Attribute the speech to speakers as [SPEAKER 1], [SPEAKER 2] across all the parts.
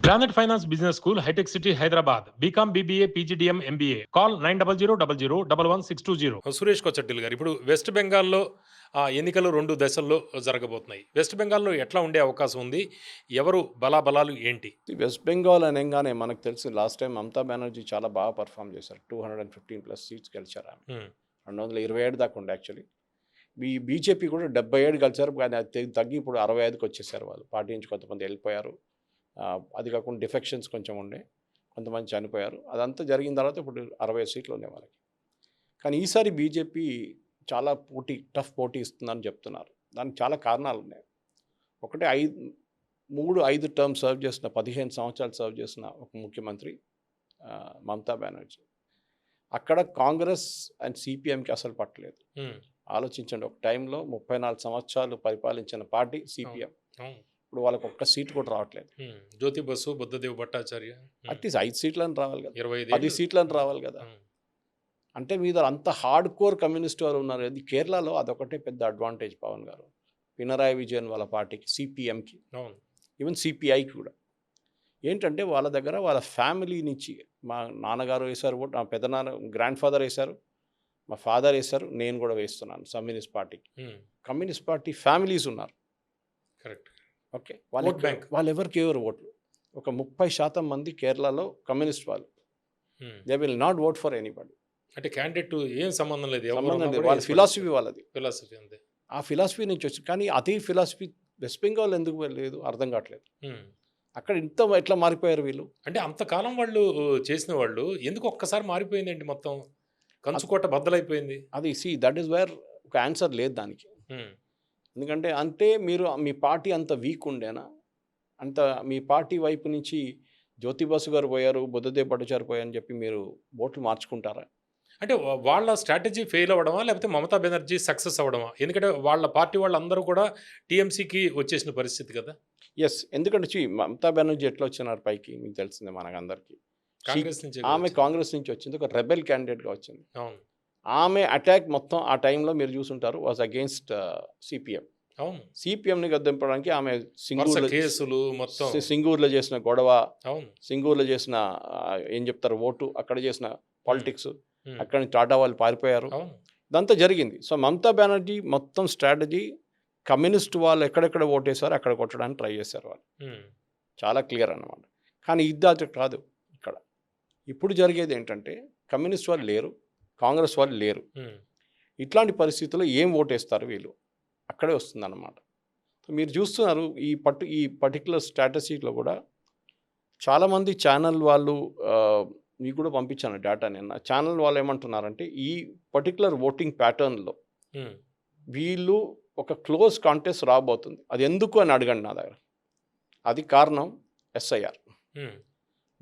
[SPEAKER 1] Planet Finance Business School, High-Tech City, Hyderabad. BCom, BBA, PGDM, MBA. Call 900 Suresh కొచ్చట్టిల్ గారు, ఇప్పుడు west బెంగాల్లో ఎన్నికలు 2 దశల్లో జరగబోతున్నాయి. వెస్ట్ బెంగాల్లో ఎట్లా ఉండే అవకాశం ఉంది? ఎవరు బలాబలాలు ఏంటి?
[SPEAKER 2] వెస్ట్ బెంగాల్ అనగానే మనకు తెలిసి లాస్ట్ టైం మమతా బెనర్జీ చాలా బాగా పర్ఫామ్ చేశారు. 215+ సీట్స్ గెలిచారు ఆమె. 227 దాకా ఉండే యాక్చువల్లీ. బీజేపీ కూడా 77 గెలిచారు, కానీ అది తగ్గి ఇప్పుడు 65కి వచ్చేసారు. వాళ్ళు పార్టీ నుంచి కొంతమంది వెళ్ళిపోయారు. అది కాకుండా డిఫెక్షన్స్ కొంచెం ఉండే, కొంతమంది చనిపోయారు. అదంతా జరిగిన తర్వాత ఇప్పుడు 60 సీట్లు ఉన్నాయి వాళ్ళకి. కానీ ఈసారి బీజేపీ చాలా టఫ్ పోటీ ఇస్తుందని చెప్తున్నారు. దానికి చాలా కారణాలు ఉన్నాయి. ఒకటి 5 టర్మ్ సర్వ్ చేసిన 15 సంవత్సరాలు సర్వ్ చేసిన ఒక ముఖ్యమంత్రి మమతా బెనర్జీ. అక్కడ కాంగ్రెస్ అండ్ సిపిఎంకి అసలు పట్టలేదు. ఆలోచించండి, ఒక టైంలో 34 సంవత్సరాలు పరిపాలించిన పార్టీ సిపిఎం. ఇప్పుడు వాళ్ళకి ఒక్క సీట్ కూడా రావట్లేదు.
[SPEAKER 1] జ్యోతి బసు, బుద్ధదేవ్ భట్టాచార్య
[SPEAKER 2] అట్లీస్ట్ 5 సీట్లని రావాలి కదా,
[SPEAKER 1] 10
[SPEAKER 2] సీట్లని రావాలి కదా. అంటే మీద అంత హార్డ్ కోర్ కమ్యూనిస్ట్ వారు ఉన్నారు. అది కేరళలో అదొకటే పెద్ద అడ్వాంటేజ్ పవన్ గారు, పినరాయి విజయన్ వాళ్ళ పార్టీకి, సిపిఎంకి, ఈవెన్ సిపిఐకి కూడా. ఏంటంటే వాళ్ళ దగ్గర వాళ్ళ ఫ్యామిలీ నుంచి, మా నాన్నగారు వేశారు ఓటు, నా పెద్దనాన్న గ్రాండ్ ఫాదర్ వేశారు, మా ఫాదర్ వేశారు, నేను కూడా వేస్తున్నాను కమ్యూనిస్ట్ పార్టీకి. కమ్యూనిస్ట్ పార్టీ ఫ్యామిలీస్ ఉన్నారు.
[SPEAKER 1] కరెక్ట్.
[SPEAKER 2] ఓకే, వాళ్ళు ఎవరికి ఎవరు ఓట్లు, ఒక 30% మంది కేరళలో కమ్యూనిస్ట్ వాళ్ళు. They will not vote for anybody.
[SPEAKER 1] అంటే క్యాండిడేట్ ఏం సంబంధం లేదు,
[SPEAKER 2] వాళ్ళ ఫిలాసఫీ వాళ్ళది.
[SPEAKER 1] ఫిలాసఫీ అంతే.
[SPEAKER 2] ఆ ఫిలాసఫీ నుంచి వచ్చి, కానీ అదే ఫిలాసఫీ వెస్ట్ బెంగాల్ ఎందుకు లేదు అర్థం కావట్లేదు. అక్కడ ఎట్లా మారిపోయారు వీళ్ళు?
[SPEAKER 1] అంటే అంతకాలం వాళ్ళు చేసిన వాళ్ళు ఎందుకు ఒక్కసారి మారిపోయిందండి, మొత్తం కంచుకోట బద్దలైపోయింది.
[SPEAKER 2] అది దట్ ఈస్ వేర్ ఒక ఆన్సర్ లేదు దానికి. ఎందుకంటే మీరు మీ పార్టీ అంత వీక్ ఉండేనా? అంత మీ పార్టీ వైపు నుంచి జ్యోతి బసు గారు పోయారు, బుద్ధదేవ్ భట్టాచార్య పోయారని చెప్పి మీరు ఓట్లు మార్చుకుంటారా?
[SPEAKER 1] అంటే వాళ్ళ స్ట్రాటజీ ఫెయిల్ అవ్వడమా, లేకపోతే మమతా బెనర్జీ సక్సెస్ అవ్వడమా? ఎందుకంటే వాళ్ళ పార్టీ వాళ్ళందరూ కూడా టీఎంసీకి వచ్చేసిన పరిస్థితి కదా.
[SPEAKER 2] ఎస్, ఎందుకంటే మమతా బెనర్జీ ఎట్లా వచ్చినారు పైకి మీకు తెలిసిందే మనకందరికీ. ఆమె కాంగ్రెస్ నుంచి వచ్చింది, ఒక రెబెల్ క్యాండిడేట్గా వచ్చింది. ఆమె అటాక్ మొత్తం ఆ టైంలో మీరు చూసుంటారు వాజ్ అగేన్స్ట్ సిపిఎం. సిపిఎంని గద్దెంపడానికి ఆమె సింగూరులో చేసిన గొడవ, సింగూరులో చేసిన ఏం చెప్తారు ఓటు, అక్కడ చేసిన పాలిటిక్స్, అక్కడి నుంచి టాటా వాళ్ళు పారిపోయారు, ఇదంతా జరిగింది. సో మమతా బెనర్జీ మొత్తం స్ట్రాటజీ కమ్యూనిస్ట్ వాళ్ళు ఎక్కడెక్కడ ఓటేశారో అక్కడ కొట్టడానికి ట్రై చేశారు వాళ్ళు. చాలా క్లియర్ అన్నమాట. కానీ ఇది కాదు. ఇక్కడ ఇప్పుడు జరిగేది ఏంటంటే కమ్యూనిస్ట్ వాళ్ళు లేరు, కాంగ్రెస్ వాళ్ళు లేరు. ఇట్లాంటి పరిస్థితుల్లో ఏం ఓటేస్తారు వీళ్ళు, అక్కడే వస్తుందన్నమాట. మీరు చూస్తున్నారు ఈ పర్టికులర్ స్ట్రాటజీలో కూడా చాలామంది ఛానల్ వాళ్ళు, మీకు కూడా పంపించాను డేటా నిన్న. ఛానల్ వాళ్ళు ఏమంటున్నారంటే ఈ పర్టికులర్ ఓటింగ్ ప్యాటర్న్లో వీళ్ళు ఒక క్లోజ్ కాంటెస్ట్ రాబోతుంది. అది ఎందుకు అని అడగండి నా దగ్గర. అది కారణం ఎస్ఐఆర్.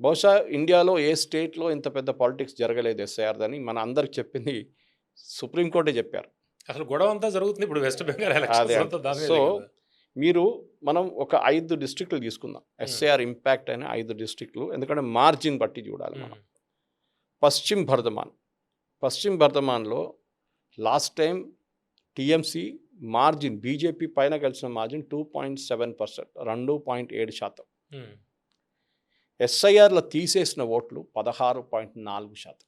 [SPEAKER 2] బహుశా ఇండియాలో ఏ స్టేట్లో ఇంత పెద్ద పాలిటిక్స్ జరగలేదు ఎస్ఐఆర్ అని మన అందరికి చెప్పింది సుప్రీంకోర్టే చెప్పారు.
[SPEAKER 1] అసలు గొడవ అంతా జరుగుతుంది ఇప్పుడు వెస్ట్ బెంగాల్.
[SPEAKER 2] సో మనం ఒక 5 డిస్ట్రిక్ట్లు తీసుకుందాం, ఎస్ఐఆర్ ఇంపాక్ట్ అయిన 5 డిస్ట్రిక్ట్లు. ఎందుకంటే మార్జిన్ బట్టి చూడాలి మనం. పశ్చిమ బర్ధమాన్లో last time TMC margin, BJP పైన కలిసిన మార్జిన్ 2.7%, 2.7%. ఎస్ఐఆర్లో తీసేసిన ఓట్లు 16.4%.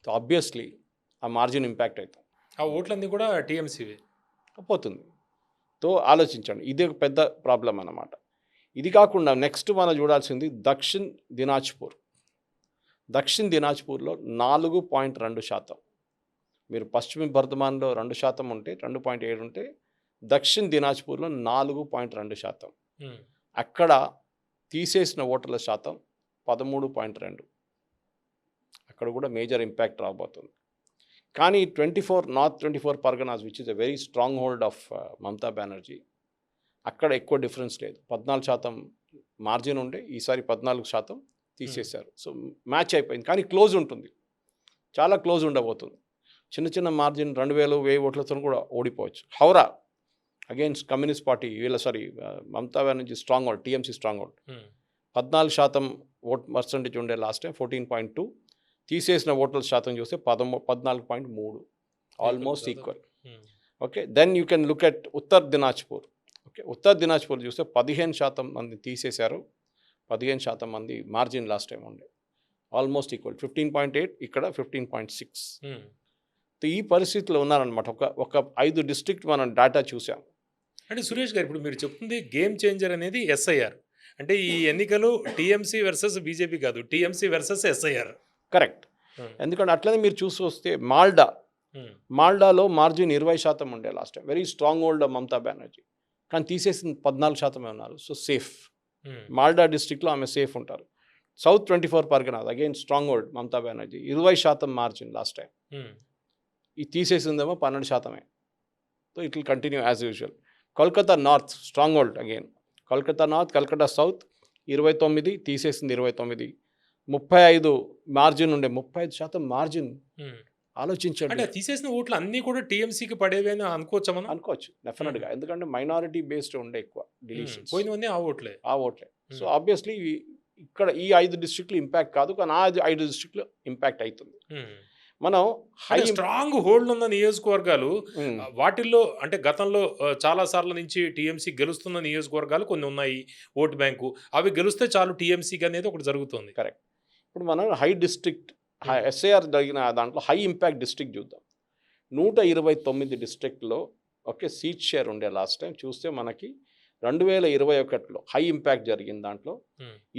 [SPEAKER 2] సో ఆబ్వియస్లీ ఆ మార్జిన్ ఇంపాక్ట్ అవుతుంది.
[SPEAKER 1] ఆ ఓట్లన్నీ కూడా టీఎంసీ
[SPEAKER 2] పోతుంది. తో ఆలోచించండి, ఇది ఒక పెద్ద ప్రాబ్లం అన్నమాట. ఇది కాకుండా నెక్స్ట్ మనం చూడాల్సింది దక్షిణ్ దినాజ్పూర్లో 4.2%. మీరు పశ్చిమ బర్ధమాన్లో 2% ఉంటే, 2.7 ఉంటే, దక్షిణ్ దినాజ్పూర్లో 4.2%. అక్కడ తీసేసిన ఓటర్ల శాతం 13.2. అక్కడ కూడా మేజర్ ఇంపాక్ట్ రాబోతుంది. కానీ north 24 Parganas which is a very strong hold of Mamata Banerjee, అక్కడ ఎక్కువ డిఫరెన్స్ లేదు. 14% మార్జిన్ ఉండే, ఈసారి 14% తీసేశారు. సో మ్యాచ్ అయిపోయింది. కానీ క్లోజ్ ఉంటుంది, చాలా క్లోజ్ ఉండబోతుంది. చిన్న మార్జిన్ 2000 ఓట్లతో కూడా ఓడిపోవచ్చు. Howrah against communist party, Mamata Banerjee stronghold, TMC stronghold. 14% vote percentage ఉండే లాస్ట్ టైం, 14.2. తీసేసిన ఓట్ల శాతం చూస్తే 14.3, almost equal. Okay, then you can look at Uttar Dinajpur. Okay, Uttar Dinajpur చూస్తే 15% మంది తీసేశారు, 15% మంది మార్జిన్ లాస్ట్ టైం ఉండే, ఆల్మోస్ట్ ఈక్వల్ 15.8, ఇక్కడ 15.6. ఈ పరిస్థితిలో ఉన్నారనమాట. ఒక 5 డిస్ట్రిక్ట్ మనం డేటా చూసాం.
[SPEAKER 1] అంటే సురేష్ గారు ఇప్పుడు మీరు చెప్తుంది గేమ్ చేంజర్ అనేది ఎస్ఐఆర్, అంటే ఈ ఎన్నికలు టీఎంసీ వర్సెస్ బీజేపీ కాదు, టీఎంసీ వర్సెస్ ఎస్ఐఆర్.
[SPEAKER 2] కరెక్ట్. ఎందుకంటే అట్లనే మీరు చూసి వస్తే మాల్డాలో మార్జిన్ 20% ఉండే last time, very strong hold Mamata Banerjee, కానీ తీసేసింది 14% ఉన్నారు. సో సేఫ్, మాల్డా డిస్ట్రిక్ట్లో ఆమె సేఫ్ ఉంటారు. South 24 Parganas again strong hold Mamata Banerjee, 20% margin last time. ఈ తీసేసిందేమో 12%. So it will continue as usual. Kolkata north strong hold again, Kolkata north, Calcutta south 29, తీసేసింది 29, 35 మార్జిన్ ఉండే, 35% మార్జిన్. ఆలోచించండి.
[SPEAKER 1] అంటే తీసేసిన ఓట్లు అన్నీ కూడా టీఎంసీకి పడేవి అని అనుకోవచ్చా మనం?
[SPEAKER 2] అనుకోవచ్చు డెఫినెట్గా, ఎందుకంటే మైనారిటీ బేస్డ్ ఉండే ఎక్కువ డిలీషన్స్,
[SPEAKER 1] పోయినవన్నీ ఆ ఓట్లే.
[SPEAKER 2] సో ఆబ్వియస్లీ ఇక్కడ ఈ 5 డిస్ట్రిక్ట్లు ఇంపాక్ట్ కాదు, కానీ ఆ 5 డిస్ట్రిక్ట్లు ఇంపాక్ట్ అవుతుంది. మనం హై
[SPEAKER 1] స్ట్రాంగ్ హోల్డ్ ఉన్న నియోజకవర్గాలు, వాటిల్లో అంటే గతంలో చాలా సార్ల నుంచి టీఎంసీ గెలుస్తున్న నియోజకవర్గాలు కొన్ని ఉన్నాయి, ఓటు బ్యాంకు, అవి గెలిస్తే చాలు టీఎంసీకి అనేది ఒకటి జరుగుతుంది.
[SPEAKER 2] కరెక్ట్. ఇప్పుడు మనం హై డిస్ట్రిక్ట్ ఎస్ఐఆర్ జరిగిన దాంట్లో హై ఇంపాక్ట్ డిస్ట్రిక్ట్ చూద్దాం. 129 డిస్ట్రిక్ట్లో ఓకే సీట్ షేర్ ఉండే లాస్ట్ టైం చూస్తే మనకి 2021లో హై ఇంపాక్ట్ జరిగింది. దాంట్లో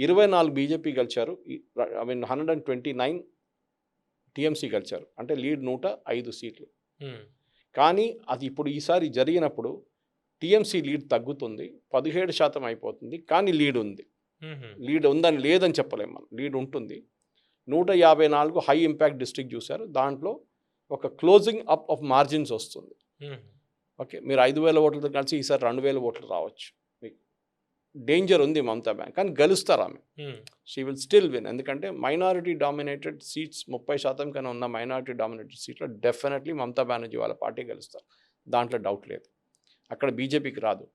[SPEAKER 2] 24 బీజేపీ గెలిచారు, 129 టీఎంసీ గెలిచారు, అంటే లీడ్ 105 సీట్లు. కానీ అది ఇప్పుడు ఈసారి జరిగినప్పుడు టీఎంసీ లీడ్ తగ్గుతుంది, 17% అయిపోతుంది, కానీ లీడ్ ఉంది. లీడ్ ఉందని లేదని చెప్పలేము మనం, లీడ్ ఉంటుంది. 154 హై ఇంపాక్ట్ డిస్ట్రిక్ట్ చూశారు, దాంట్లో ఒక క్లోజింగ్ అప్ ఆఫ్ మార్జిన్స్ వస్తుంది. ఓకే, మీరు 5,000 ఓట్లతో కలిసి ఈసారి 2,000 ఓట్లు రావచ్చు. మీకు డేంజర్ ఉంది మమతా బ్యాన్, కానీ గెలుస్తారు ఆమె. షీ విల్ స్టిల్ విన్, ఎందుకంటే మైనారిటీ డామినేటెడ్ సీట్స్ 30% కన్నా ఉన్న మైనారిటీ డామినేటెడ్ సీట్లో డెఫినెట్లీ మమతా బెనర్జీ వాళ్ళ పార్టీ గెలుస్తారు, దాంట్లో డౌట్ లేదు. అక్కడ బీజేపీకి రాదు.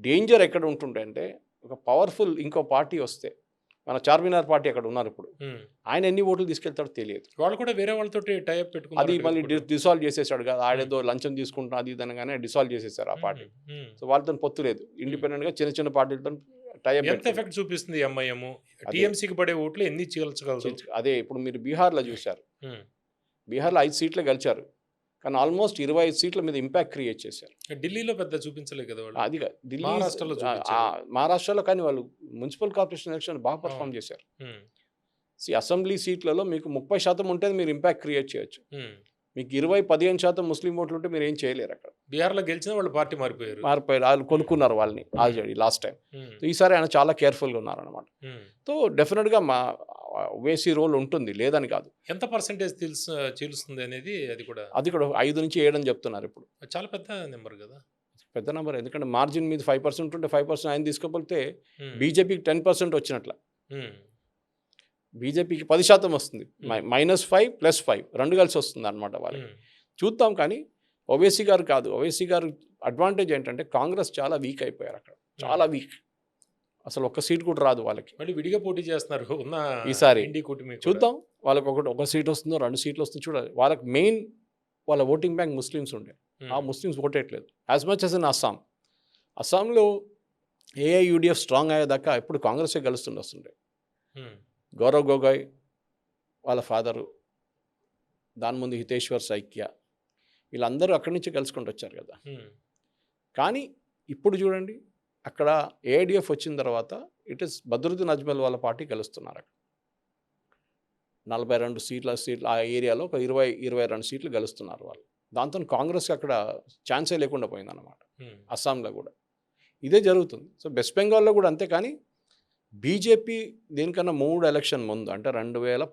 [SPEAKER 2] డేంజర్ ఎక్కడ ఉంటుండే అంటే ఒక పవర్ఫుల్ ఇంకో పార్టీ వస్తే, మన చార్మినార్ పార్టీ అక్కడ ఉన్నారు ఇప్పుడు, ఆయన ఎన్ని ఓట్లు తీసుకెళ్తాడో తెలియదు.
[SPEAKER 1] వాళ్ళు కూడా వేరే వాళ్ళతో టైప్ పెట్టుకున్నారు,
[SPEAKER 2] అది మళ్ళీ డిసాల్వ్ చేసేసాడు కదా, ఆడేదో లంచం తీసుకుంటున్నా అది అనగానే డిసాల్వ్ చేసేసారు ఆ పార్టీ. సో వాళ్ళతో పొత్తు లేదు, ఇండిపెండెంట్గా చిన్న చిన్న పార్టీలతో టైప్.
[SPEAKER 1] ఎంత ఎఫెక్ట్ చూపిస్తుంది ఎంఐఎం టీఎంసీకి పడే ఓట్లు ఎన్ని చీల్చగలరు?
[SPEAKER 2] అదే ఇప్పుడు మీరు బీహార్లో చూశారు, బీహార్లో 5 సీట్లు గెలిచారు, కానీ ఆల్మోస్ట్ 25 సీట్ల మీద ఇంపాక్ట్ క్రియేట్ చేశారు.
[SPEAKER 1] ఢిల్లీలో పెద్ద చూపించలేదు కదా వాళ్ళు,
[SPEAKER 2] అది ఢిల్లీ
[SPEAKER 1] మహారాష్ట్రలో
[SPEAKER 2] కానీ వాళ్ళు మున్సిపల్ కార్పొరేషన్ ఎలక్షన్ బాగా పర్ఫామ్ చేశారు. అసెంబ్లీ సీట్లలో మీకు 30% ఉంటే మీరు ఇంపాక్ట్ క్రియేట్ చేయొచ్చు, మీకు 15% ముస్లిం ఓట్లు ఉంటే మీరు ఏం చేయలేరు. అక్కడ
[SPEAKER 1] బీహార్లో గెలిచిన వాళ్ళు పార్టీ మారిపోయారు,
[SPEAKER 2] వాళ్ళు కొనుక్కున్నారు వాళ్ళని ఆల్రెడీ లాస్ట్ టైం. ఈసారి ఆయన చాలా కేర్ఫుల్గా ఉన్నారనమాట. సో డెఫినెట్గా మా ఓవైసీ రోల్ ఉంటుంది, లేదని కాదు.
[SPEAKER 1] ఎంత పర్సెంటేజ్ చీలుస్తుంది అనేది అది కూడా
[SPEAKER 2] 5 నుంచి 7 అని చెప్తున్నారు. ఇప్పుడు
[SPEAKER 1] చాలా పెద్ద నెంబర్ కదా,
[SPEAKER 2] పెద్ద నెంబర్, ఎందుకంటే మార్జిన్ మీద 5% ఉంటే 5% ఆయన తీసుకోకపోతే బీజేపీకి 10% వచ్చినట్ల, బీజేపీకి 10% వస్తుంది. -5 + 5 2 కలిసి వస్తుంది అనమాట వాళ్ళకి. చూద్దాం, కానీ ఓవైసీ గారు కాదు. ఓవైసీ గారు అడ్వాంటేజ్ ఏంటంటే కాంగ్రెస్ చాలా వీక్ అయిపోయారు అక్కడ, చాలా వీక్, అసలు ఒక్క సీట్ కూడా రాదు వాళ్ళకి.
[SPEAKER 1] మళ్ళీ విడిగా పోటీ చేస్తున్నారు ఉన్న
[SPEAKER 2] ఈసారి. చూద్దాం వాళ్ళకి ఒక సీట్ వస్తుందో 2 సీట్లు వస్తుందో చూడాలి. వాళ్ళకి మెయిన్ వాళ్ళ ఓటింగ్ బ్యాంక్ ముస్లిమ్స్ ఉండే, ఆ ముస్లిమ్స్ ఓటేయట్లేదు యాజ్ మచ్ యాజ్ ఇన్ అస్సాంలో ఏఐయుడిఎఫ్ స్ట్రాంగ్ అయ్యేదాకా ఎప్పుడు కాంగ్రెసే వస్తుండే. గౌరవ్ గొగోయ్ వాళ్ళ ఫాదరు, దాని ముందు హితేశ్వర్ సైక్య, వీళ్ళందరూ అక్కడి నుంచి కలుసుకుంటూ వచ్చారు కదా. కానీ ఇప్పుడు చూడండి, అక్కడ ఏఐడిఎఫ్ వచ్చిన తర్వాత ఇట్ ఇస్ బద్రుద్దీన్ అజ్మల్ వాళ్ళ పార్టీ గెలుస్తున్నారు. అక్కడ 42 సీట్ల ఆ ఏరియాలో ఒక 22 సీట్లు గెలుస్తున్నారు వాళ్ళు. దాంతో కాంగ్రెస్కి అక్కడ ఛాన్సే లేకుండా పోయిందన్నమాట. అస్సాంలో కూడా ఇదే జరుగుతుంది. సో వెస్ట్ బెంగాల్లో కూడా అంతే. కానీ బీజేపీ దీనికన్నా 3 ఎలక్షన్ ముందు అంటే 2011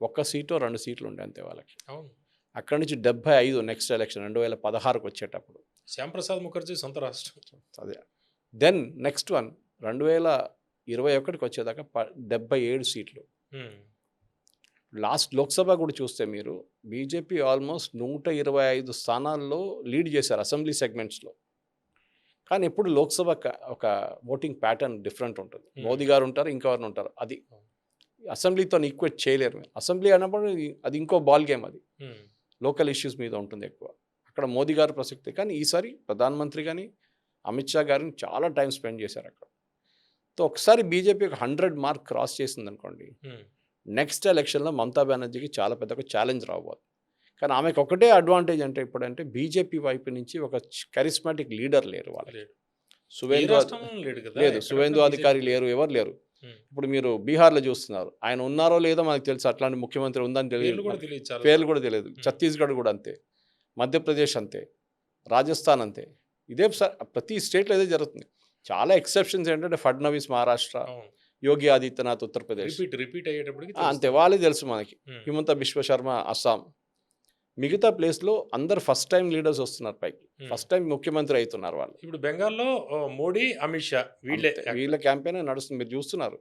[SPEAKER 2] 1 సీటు 2 సీట్లు ఉండే అంతే వాళ్ళకి. అక్కడి నుంచి 75 నెక్స్ట్ ఎలక్షన్ 2016కి వచ్చేటప్పుడు
[SPEAKER 1] శ్యాంప్రసాద్ ముఖర్జీ సొంత రాష్ట్రం
[SPEAKER 2] అదే. దెన్ నెక్స్ట్ వన్ 2021కి వచ్చేదాకా 77 సీట్లు. లాస్ట్ లోక్సభ కూడా చూస్తే మీరు బీజేపీ ఆల్మోస్ట్ 125 స్థానాల్లో లీడ్ చేశారు అసెంబ్లీ సెగ్మెంట్స్లో. కానీ ఎప్పుడు లోక్సభ ఒక ఓటింగ్ ప్యాటర్న్ డిఫరెంట్ ఉంటుంది. మోదీ గారు ఉంటారు, ఇంకెవరిని ఉంటారు, అది అసెంబ్లీతో ఈక్వేట్ చేయలేరు. అసెంబ్లీ అన్నప్పుడు అది ఇంకో బాల్ గేమ్, అది లోకల్ ఇష్యూస్ మీద ఉంటుంది ఎక్కువ. అక్కడ మోదీ గారు ప్రసక్తి. కానీ ఈసారి ప్రధానమంత్రి కానీ అమిత్ షా గారిని చాలా టైం స్పెండ్ చేశారు అక్కడ. సో ఒకసారి బీజేపీ ఒక 100 మార్క్ క్రాస్ చేసింది అనుకోండి, నెక్స్ట్ ఎలక్షన్లో మమతా బెనర్జీకి చాలా పెద్ద ఒక ఛాలెంజ్ రాబోదు. కానీ ఆమెకు ఒకటే అడ్వాంటేజ్ అంటే ఇప్పుడంటే బీజేపీ వైపు నుంచి ఒక కరిస్మాటిక్ లీడర్ లేరు వాళ్ళకి. సువేందు అధికారి లేరు, ఎవరు లేరు. ఇప్పుడు మీరు బీహార్లో చూస్తున్నారు, ఆయన ఉన్నారో లేదో మనకు తెలుసు, అట్లాంటి ముఖ్యమంత్రి ఉందని తెలియదు, పేర్లు కూడా తెలియదు. ఛత్తీస్గఢ్ కూడా అంతే, మధ్యప్రదేశ్ అంతే, రాజస్థాన్ అంతే. ఇదే ప్రతి స్టేట్లో ఇదే జరుగుతుంది. చాలా ఎక్సెప్షన్స్ ఏంటంటే ఫడ్నవీస్ మహారాష్ట్ర, యోగి ఆదిత్యనాథ్ ఉత్తరప్రదేశ్,
[SPEAKER 1] రిపీట్ అయ్యేటప్పటికి
[SPEAKER 2] అంతే, వాళ్ళే తెలుసు మనకి. హిమంత బిశ్వ శర్మ అస్సాం. మిగతా ప్లేస్లో అందరు ఫస్ట్ టైం లీడర్స్ వస్తున్నారు పైకి, ఫస్ట్ టైం ముఖ్యమంత్రి అవుతున్నారు వాళ్ళు.
[SPEAKER 1] ఇప్పుడు బెంగాల్లో మోడీ, అమిత్ షా
[SPEAKER 2] వీళ్ళ క్యాంపెయిన్ నడుస్తుంది, మీరు చూస్తున్నారు.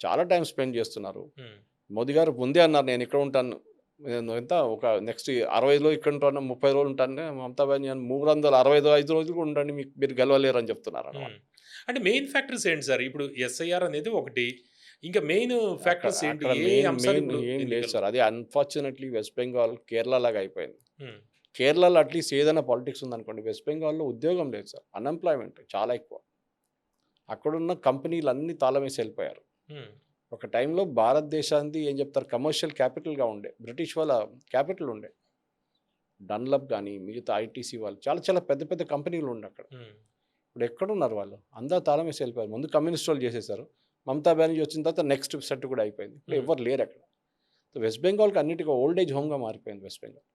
[SPEAKER 2] చాలా టైం స్పెండ్ చేస్తున్నారు. మోదీ గారు ముందే అన్నారు, నేను ఇక్కడ ఉంటాను, నేను ఎంత ఒక నెక్స్ట్ 60 ఇక్కడ ఉంటాను, 30 రోజులు ఉంటాను. మమతా బెనర్జీ 365 రోజులు కూడా ఉండండి, మీరు గెలవలేరు అని చెప్తున్నారు అన్నమాట.
[SPEAKER 1] అంటే మెయిన్ ఫ్యాక్టర్స్ ఏంటి సార్? ఇప్పుడు ఎస్ఐఆర్ అనేది ఒకటి, ఇంకా మెయిన్ ఫ్యాక్టర్స్ ఏంటి?
[SPEAKER 2] ఏం లేదు సార్, అది అన్ఫార్చునేట్లీ వెస్ట్ బెంగాల్ కేరళ లాగా అయిపోయింది. కేరళలో అట్లీస్ట్ ఏదైనా పాలిటిక్స్ ఉందనుకోండి, వెస్ట్ బెంగాల్లో ఉద్యోగం లేదు సార్, అన్ఎంప్లాయ్మెంట్ చాలా ఎక్కువ. అక్కడున్న కంపెనీలు అన్నీ తాళం వేసి వెళ్ళిపోయారు. ఒక టైంలో భారతదేశానికి ఏం చెప్తారు, కమర్షియల్ క్యాపిటల్గా ఉండే, బ్రిటిష్ వాళ్ళ క్యాపిటల్ ఉండే. డన్లప్ కానీ మిగతా ఐటీసీ వాళ్ళు చాలా చాలా పెద్ద పెద్ద కంపెనీలు ఉండే అక్కడ. ఇప్పుడు ఎక్కడున్నారు వాళ్ళు? అందరూ తాళం వేసి వెళ్ళిపోయారు. ముందు కమ్యూనిస్ట్ వాళ్ళు చేసేసారు, మమతా బెనర్జీ వచ్చిన తర్వాత నెక్స్ట్ సెట్ కూడా అయిపోయింది. ఇప్పుడు ఎవరు లేరు అక్కడ. సో వెస్ట్ బెంగాల్కి అన్నిటికీ ఓల్డ్ ఏజ్ హోమ్గా మారిపోయింది వెస్ట్ బెంగాల్.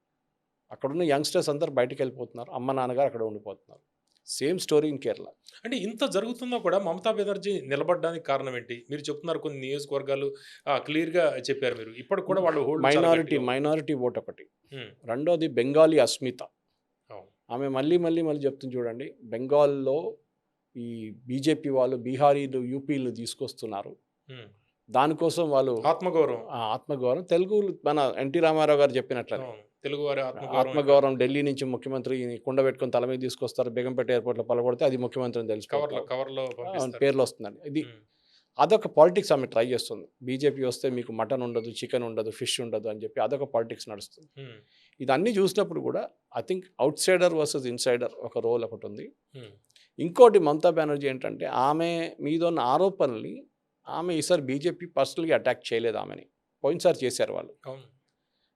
[SPEAKER 2] అక్కడున్న యంగ్స్టర్స్ అందరూ బయటకు వెళ్ళిపోతున్నారు, అమ్మ నాన్నగారు అక్కడ ఉండిపోతున్నారు. Same story in Kerala.
[SPEAKER 1] అంటే ఇంత జరుగుతున్నా కూడా మమతా బెనర్జీ నిలబడడానికి కారణం ఏంటి? మీరు చెప్తున్నారు కొన్ని నియోజకవర్గాలు క్లియర్గా చెప్పారు మీరు, ఇప్పటికి కూడా వాళ్ళు
[SPEAKER 2] మైనారిటీ ఓట్ ఒకటి. రెండోది బెంగాలీ అస్మిత. ఆమె మళ్ళీ చెప్తుంది చూడండి, బెంగాల్లో ఈ బీజేపీ వాళ్ళు బీహారీలు, యూపీలు తీసుకొస్తున్నారు, దానికోసం వాళ్ళు ఆత్మగౌరవం తెలుగు మన ఎన్టీ రామారావు గారు చెప్పినట్లే
[SPEAKER 1] తెలుగువారి
[SPEAKER 2] ఆత్మగౌరవం. ఢిల్లీ నుంచి ముఖ్యమంత్రి కుండ పెట్టుకొని తల మీద తీసుకొస్తారు, బేగంపేట ఎయిర్పోర్ట్లో పలగొడితే అది ముఖ్యమంత్రి అని తెలుసు, పేర్లు వస్తుందండి. ఇది అదొక పాలిటిక్స్ ఆమె ట్రై చేస్తుంది. బీజేపీ వస్తే మీకు మటన్ ఉండదు, చికెన్ ఉండదు, ఫిష్ ఉండదు అని చెప్పి అదొక పాలిటిక్స్ నడుస్తుంది. ఇదన్నీ చూసినప్పుడు కూడా I think out cider versus insider ఒక రోల్ ఒకటి ఉంది. ఇంకోటి మమతా బెనర్జీ ఏంటంటే, ఆమె మీద ఉన్న ఆరోపణల్ని ఆమె ఈసారి బీజేపీ పర్సనల్గా అటాక్ చేయలేదు ఆమెని, పోయినసారి చేశారు వాళ్ళు,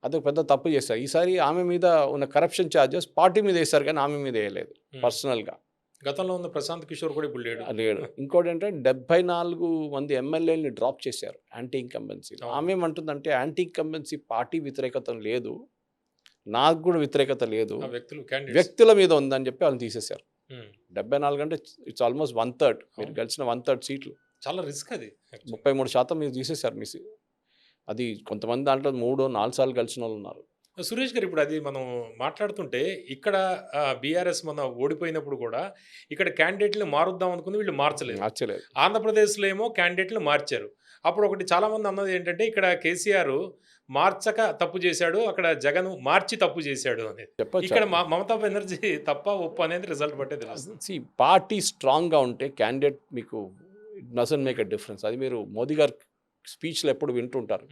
[SPEAKER 2] అదొక పెద్ద తప్పు చేశారు. ఈసారి ఆమె మీద ఉన్న కరప్షన్ ఛార్జెస్ పార్టీ మీద వేశారు కానీ ఆమె మీద వేయలేదు పర్సనల్గా.
[SPEAKER 1] గతంలో ఉన్న ప్రశాంత్ కిషోర్ కూడా ఇప్పుడు
[SPEAKER 2] లేడు. ఇంకోటి ఏంటంటే 74 మంది ఎమ్మెల్యేలని డ్రాప్ చేశారు యాంటీ ఇన్కంబెన్సీ. ఆమె ఏమంటుందంటే, యాంటీ ఇన్కంబెన్సీ పార్టీ వ్యతిరేకత లేదు, నాకు కూడా వ్యతిరేకత లేదు, వ్యక్తుల మీద ఉందని చెప్పి వాళ్ళని తీసేశారు. 74 అంటే ఇట్స్ ఆల్మోస్ట్ 1/3. మీరు గెలిచిన 1/3 సీట్లు,
[SPEAKER 1] చాలా రిస్క్. అది
[SPEAKER 2] 33% మీరు తీసేశారు. అది కొంతమంది దాంట్లో 3-4 సార్లు కలిసిన వాళ్ళు ఉన్నారు.
[SPEAKER 1] సురేష్ గారు, ఇప్పుడు అది మనం మాట్లాడుతుంటే ఇక్కడ బీఆర్ఎస్ మన ఓడిపోయినప్పుడు కూడా ఇక్కడ క్యాండిడేట్లు మారుద్దాం అనుకుని వీళ్ళు మార్చలేదు. ఆంధ్రప్రదేశ్లో ఏమో క్యాండిడేట్లు మార్చారు. అప్పుడు ఒకటి చాలామంది అన్నది ఏంటంటే, ఇక్కడ కేసీఆర్ మార్చక తప్పు చేశాడు, అక్కడ జగన్ మార్చి తప్పు చేశాడు అనేది. ఇక్కడ మమతా బెనర్జీ తప్ప ఒప్పు అనేది రిజల్ట్ బట్టే తెలుస్తుంది.
[SPEAKER 2] పార్టీ స్ట్రాంగ్గా ఉంటే క్యాండిడేట్ మీకు it doesn't make a difference. అది మీరు మోదీ గారు స్పీచ్లో ఎప్పుడు వింటుంటారు,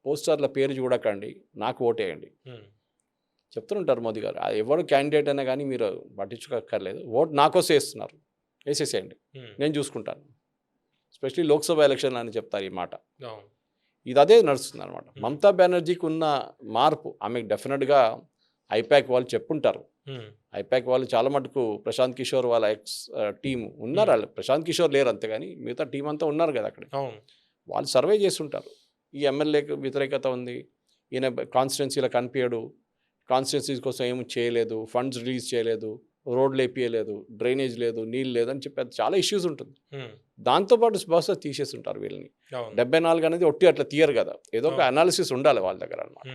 [SPEAKER 2] పోస్టర్ల పేరు చూడకండి, నాకు ఓటేయండి చెప్తుంటారు మోదీ గారు. ఎవరు క్యాండిడేట్ అయినా కానీ మీరు పట్టించుకోక్కర్లేదు, ఓటు నాకోసం వేస్తున్నారు, వేసేసేయండి, నేను చూసుకుంటాను. ఎస్పెషలీ లోక్సభ ఎలక్షన్ అని చెప్తారు ఈ మాట. ఇది అదే నడుస్తుంది అనమాట. మమతా బెనర్జీకి ఉన్న మార్పు ఆమెకు డెఫినెట్గా ఐపాక్ వాళ్ళు చెప్పుంటారు. ఐపాక్ వాళ్ళు చాలా మటుకు ప్రశాంత్ కిషోర్ వాళ్ళ ఎక్స్ టీం ఉన్నారు, వాళ్ళు ప్రశాంత్ కిషోర్ లేరు అంతే, కానీ మిగతా టీం అంతా ఉన్నారు కదా అక్కడ. వాళ్ళు సర్వే చేస్తుంటారు, ఈ ఎమ్మెల్యేకి వ్యతిరేకత ఉంది, ఈయన కాన్స్టిట్యున్సీలో కనిపించడు, కాన్స్టిట్యున్సీస్ కోసం ఏమి చేయలేదు, ఫండ్స్ రిలీజ్ చేయలేదు, రోడ్లు వేపియలేదు, డ్రైనేజ్ లేదు, నీళ్ళు లేదు అని చెప్పి చాలా ఇష్యూస్ ఉంటుంది. దాంతోపాటు బహుశా తీసేస్తుంటారు వీళ్ళని. 74 అనేది ఒట్టి అట్లా తీయరు కదా, ఏదో ఒక అనాలిసిస్ ఉండాలి వాళ్ళ దగ్గర అన్నమాట.